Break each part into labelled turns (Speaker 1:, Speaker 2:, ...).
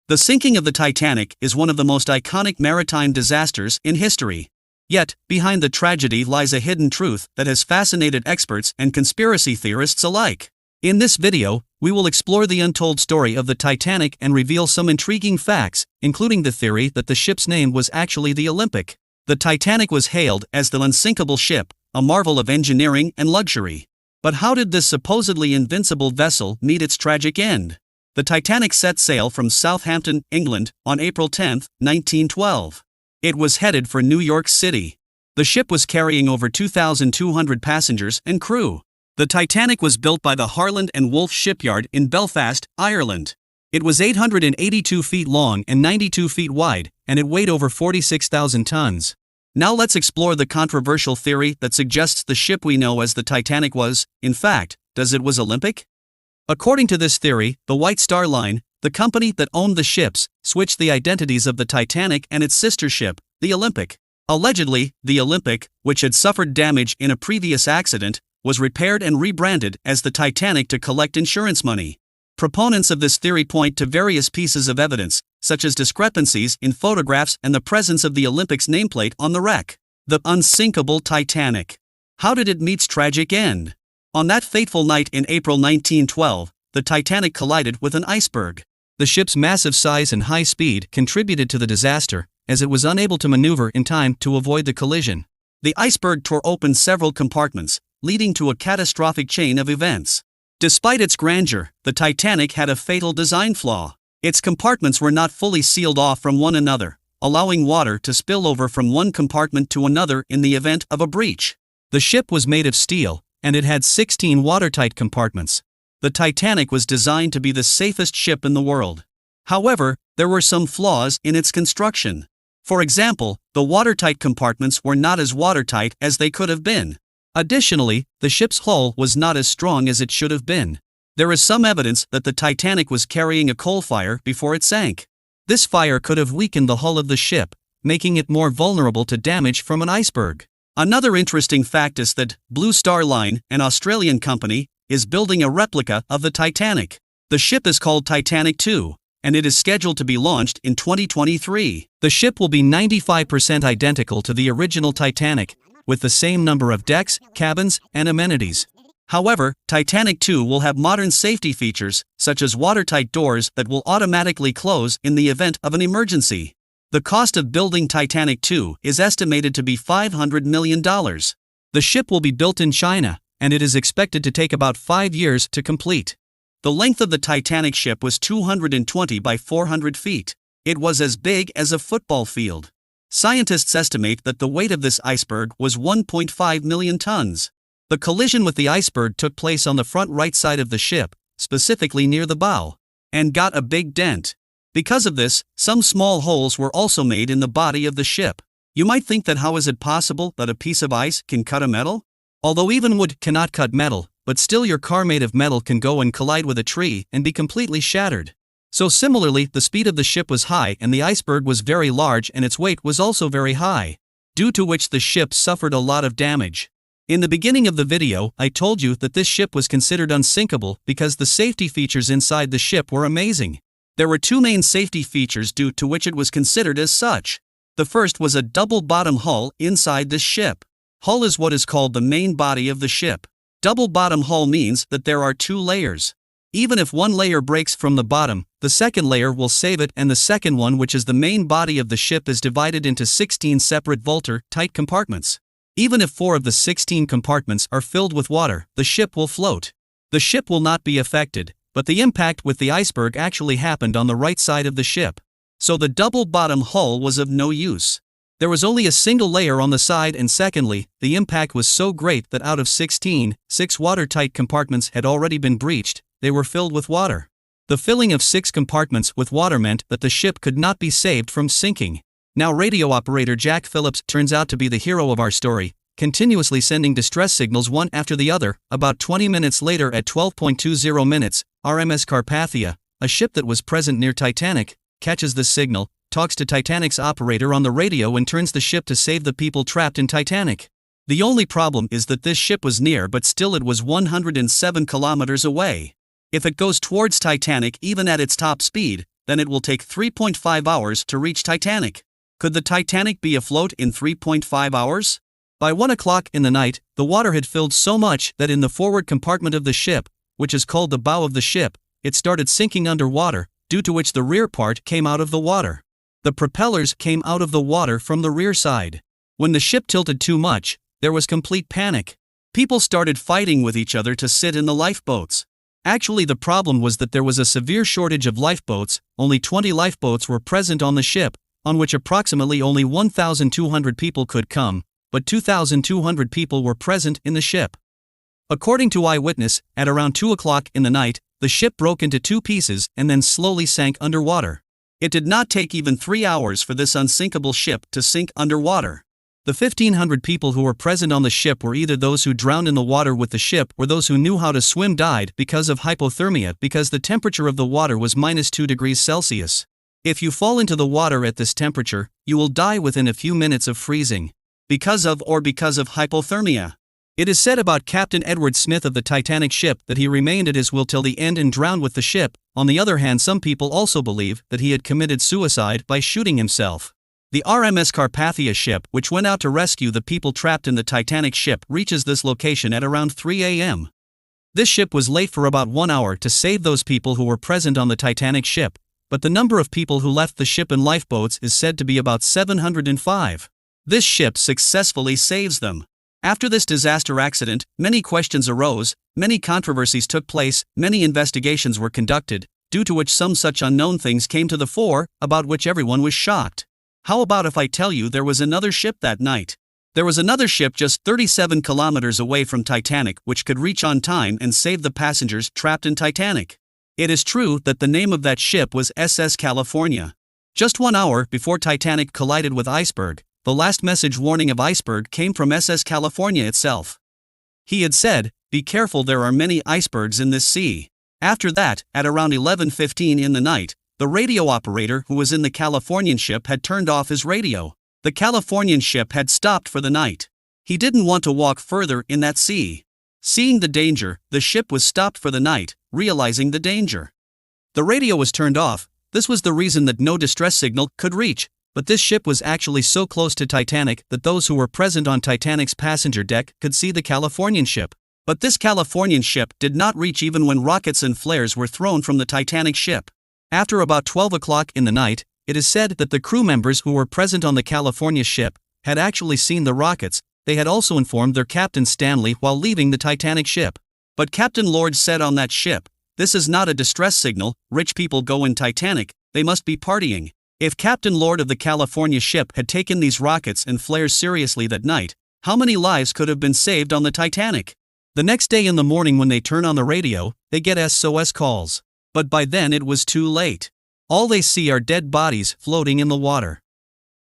Speaker 1: The sinking of the Titanic is one of the most iconic maritime disasters in history. Yet, behind the tragedy lies a hidden truth that has fascinated experts and conspiracy theorists alike. In this video, we will explore the untold story of the Titanic and reveal some intriguing facts, including the theory that the ship's name was actually the Olympic. The Titanic was hailed as the unsinkable ship, a marvel of engineering and luxury. But how did this supposedly invincible vessel meet its tragic end? The Titanic set sail from Southampton, England, on April 10, 1912. It was headed for New York City. The ship was carrying over 2,200 passengers and crew. The Titanic was built by the Harland and Wolff shipyard in Belfast, Ireland. It was 882 feet long and 92 feet wide, and it weighed over 46,000 tons. Now let's explore the controversial theory that suggests the ship we know as the Titanic was, in fact, it was Olympic? According to this theory, the White Star Line, the company that owned the ships, switched the identities of the Titanic and its sister ship, the Olympic. Allegedly, the Olympic, which had suffered damage in a previous accident, was repaired and rebranded as the Titanic to collect insurance money. Proponents of this theory point to various pieces of evidence, such as discrepancies in photographs and the presence of the Olympic's nameplate on the wreck. The unsinkable Titanic. How did it meet its tragic end? On that fateful night in April 1912, the Titanic collided with an iceberg. The ship's massive size and high speed contributed to the disaster, as it was unable to maneuver in time to avoid the collision. The iceberg tore open several compartments, leading to a catastrophic chain of events. Despite its grandeur, the Titanic had a fatal design flaw. Its compartments were not fully sealed off from one another, allowing water to spill over from one compartment to another in the event of a breach. The ship was made of steel, and it had 16 watertight compartments. The Titanic was designed to be the safest ship in the world. However, there were some flaws in its construction. For example, the watertight compartments were not as watertight as they could have been. Additionally, the ship's hull was not as strong as it should have been. There is some evidence that the Titanic was carrying a coal fire before it sank. This fire could have weakened the hull of the ship, making it more vulnerable to damage from an iceberg. Another interesting fact is that Blue Star Line, an Australian company, is building a replica of the Titanic. The ship is called Titanic II, and it is scheduled to be launched in 2023. The ship will be 95% identical to the original Titanic, with the same number of decks, cabins, and amenities. However, Titanic II will have modern safety features, such as watertight doors that will automatically close in the event of an emergency. The cost of building Titanic II is estimated to be $500 million. The ship will be built in China, and it is expected to take about 5 years to complete. The length of the Titanic ship was 220 by 400 feet. It was as big as a football field. Scientists estimate that the weight of this iceberg was 1.5 million tons. The collision with the iceberg took place on the front right side of the ship, specifically near the bow, and got a big dent. Because of this, some small holes were also made in the body of the ship. You might think that how is it possible that a piece of ice can cut a metal? Although even wood cannot cut metal, but still your car made of metal can go and collide with a tree and be completely shattered. So similarly, the speed of the ship was high and the iceberg was very large and its weight was also very high, due to which the ship suffered a lot of damage. In the beginning of the video, I told you that this ship was considered unsinkable because the safety features inside the ship were amazing. There were two main safety features due to which it was considered as such. The first was a double bottom hull inside this ship. Hull is what is called the main body of the ship. Double bottom hull means that there are two layers. Even if one layer breaks from the bottom, the second layer will save it, and the second one, which is the main body of the ship, is divided into 16 separate tight compartments. Even if 4 of the 16 compartments are filled with water, the ship will float. The ship will not be affected, but the impact with the iceberg actually happened on the right side of the ship. So the double bottom hull was of no use. There was only a single layer on the side, and secondly, the impact was so great that out of 16, 6 watertight compartments had already been breached. They were filled with water. The filling of 6 compartments with water meant that the ship could not be saved from sinking. Now radio operator Jack Phillips turns out to be the hero of our story, continuously sending distress signals one after the other. About 20 minutes later at 12:20 minutes, RMS Carpathia, a ship that was present near Titanic, catches the signal, talks to Titanic's operator on the radio and turns the ship to save the people trapped in Titanic. The only problem is that this ship was near, but still it was 107 kilometers away. If it goes towards Titanic even at its top speed, then it will take 3.5 hours to reach Titanic. Could the Titanic be afloat in 3.5 hours? By 1 o'clock in the night, the water had filled so much that in the forward compartment of the ship, which is called the bow of the ship, it started sinking underwater, due to which the rear part came out of the water. The propellers came out of the water from the rear side. When the ship tilted too much, there was complete panic. People started fighting with each other to sit in the lifeboats. Actually, the problem was that there was a severe shortage of lifeboats. Only 20 lifeboats were present on the ship, on which approximately only 1,200 people could come, but 2,200 people were present in the ship. According to eyewitness, at around 2 o'clock in the night, the ship broke into two pieces and then slowly sank underwater. It did not take even 3 hours for this unsinkable ship to sink underwater. The 1,500 people who were present on the ship were either those who drowned in the water with the ship or those who knew how to swim died because of hypothermia, because the temperature of the water was -2 degrees Celsius. If you fall into the water at this temperature, you will die within a few minutes of freezing. Because of hypothermia. It is said about Captain Edward Smith of the Titanic ship that he remained at his will till the end and drowned with the ship. On the other hand, some people also believe that he had committed suicide by shooting himself. The RMS Carpathia ship, which went out to rescue the people trapped in the Titanic ship, reaches this location at around 3 a.m. This ship was late for about 1 hour to save those people who were present on the Titanic ship, but the number of people who left the ship in lifeboats is said to be about 705. This ship successfully saves them. After this disaster accident, many questions arose, many controversies took place, many investigations were conducted, due to which some such unknown things came to the fore, about which everyone was shocked. How about if I tell you there was another ship that night? There was another ship just 37 kilometers away from Titanic which could reach on time and save the passengers trapped in Titanic. It is true that the name of that ship was SS California. Just 1 hour before Titanic collided with iceberg, the last message warning of iceberg came from SS California itself. He had said, "Be careful, there are many icebergs in this sea." After that, at around 11:15 in the night, the radio operator who was in the Californian ship had turned off his radio. The Californian ship had stopped for the night. He didn't want to walk further in that sea. Seeing the danger, the ship was stopped for the night, realizing the danger. The radio was turned off. This was the reason that no distress signal could reach. But this ship was actually so close to Titanic that those who were present on Titanic's passenger deck could see the Californian ship. But this Californian ship did not reach even when rockets and flares were thrown from the Titanic ship. After about 12 o'clock in the night, it is said that the crew members who were present on the California ship had actually seen the rockets. They had also informed their captain Stanley while leaving the Titanic ship. But Captain Lord said on that ship, "This is not a distress signal, rich people go in Titanic, they must be partying." If Captain Lord of the California ship had taken these rockets and flares seriously that night, how many lives could have been saved on the Titanic? The next day in the morning when they turn on the radio, they get SOS calls. But by then it was too late. All they see are dead bodies floating in the water.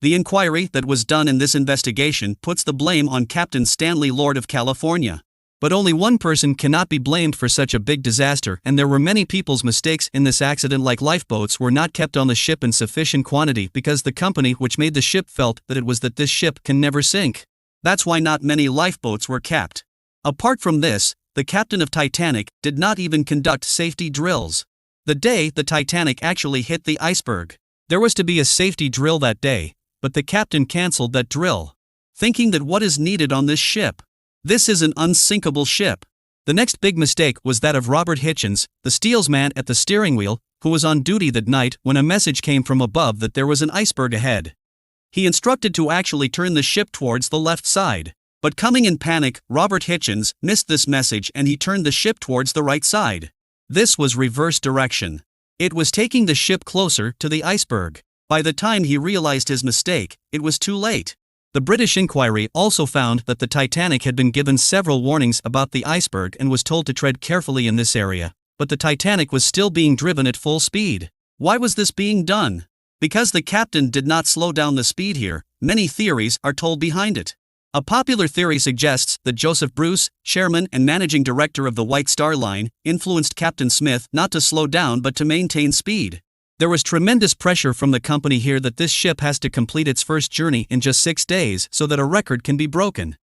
Speaker 1: The inquiry that was done in this investigation puts the blame on Captain Stanley Lord of California. But only one person cannot be blamed for such a big disaster, and there were many people's mistakes in this accident, like lifeboats were not kept on the ship in sufficient quantity because the company which made the ship felt that it was that this ship can never sink. That's why not many lifeboats were kept. Apart from this, the captain of Titanic did not even conduct safety drills. The day the Titanic actually hit the iceberg, there was to be a safety drill that day, but the captain cancelled that drill, thinking that what is needed on this ship? This is an unsinkable ship. The next big mistake was that of Robert Hitchens, the steersman at the steering wheel, who was on duty that night when a message came from above that there was an iceberg ahead. He instructed to actually turn the ship towards the left side. But coming in panic, Robert Hitchens missed this message and he turned the ship towards the right side. This was reverse direction. It was taking the ship closer to the iceberg. By the time he realized his mistake, it was too late. The British inquiry also found that the Titanic had been given several warnings about the iceberg and was told to tread carefully in this area, but the Titanic was still being driven at full speed. Why was this being done? Because the captain did not slow down the speed here. Many theories are told behind it. A popular theory suggests that Joseph Bruce, chairman and managing director of the White Star Line, influenced Captain Smith not to slow down but to maintain speed. There was tremendous pressure from the company here that this ship has to complete its first journey in just 6 days so that a record can be broken.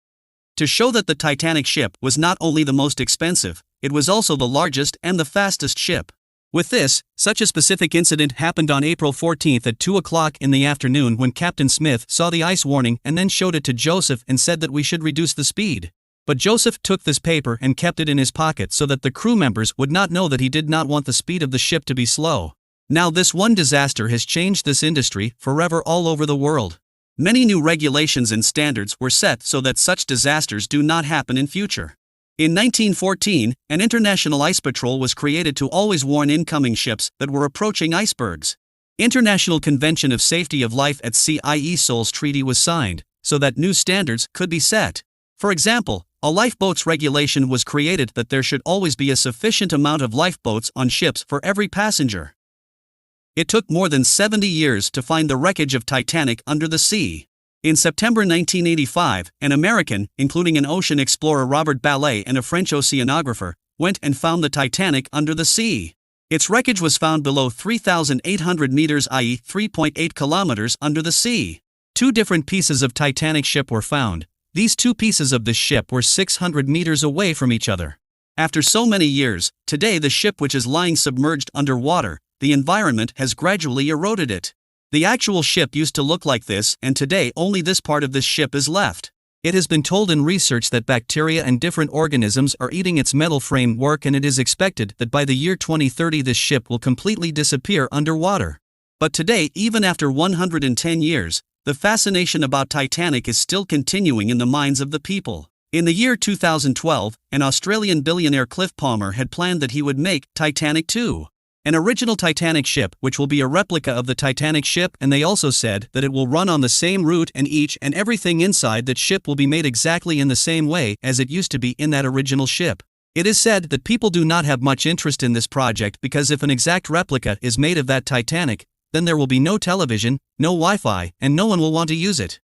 Speaker 1: To show that the Titanic ship was not only the most expensive, it was also the largest and the fastest ship. With this, such a specific incident happened on April 14 at 2 o'clock in the afternoon when Captain Smith saw the ice warning and then showed it to Joseph and said that we should reduce the speed. But Joseph took this paper and kept it in his pocket so that the crew members would not know that he did not want the speed of the ship to be slow. Now this one disaster has changed this industry forever all over the world. Many new regulations and standards were set so that such disasters do not happen in future. In 1914, an international ice patrol was created to always warn incoming ships that were approaching icebergs. International Convention of Safety of Life at Sea i.e. Seoul's Treaty was signed, so that new standards could be set. For example, a lifeboats regulation was created that there should always be a sufficient amount of lifeboats on ships for every passenger. It took more than 70 years to find the wreckage of Titanic under the sea. In September 1985, an American, including an ocean explorer Robert Ballet and a French oceanographer, went and found the Titanic under the sea. Its wreckage was found below 3,800 meters, i.e. 3.8 kilometers under the sea. Two different pieces of Titanic ship were found. These two pieces of the ship were 600 meters away from each other. After so many years, today the ship which is lying submerged underwater, the environment has gradually eroded it. The actual ship used to look like this, and today only this part of this ship is left. It has been told in research that bacteria and different organisms are eating its metal framework, and it is expected that by the year 2030 this ship will completely disappear underwater. But today, even after 110 years, the fascination about Titanic is still continuing in the minds of the people. In the year 2012, an Australian billionaire Cliff Palmer had planned that he would make Titanic 2. An original Titanic ship which will be a replica of the Titanic ship, and they also said that it will run on the same route and each and everything inside that ship will be made exactly in the same way as it used to be in that original ship. It is said that people do not have much interest in this project because if an exact replica is made of that Titanic, then there will be no television, no Wi-Fi, and no one will want to use it.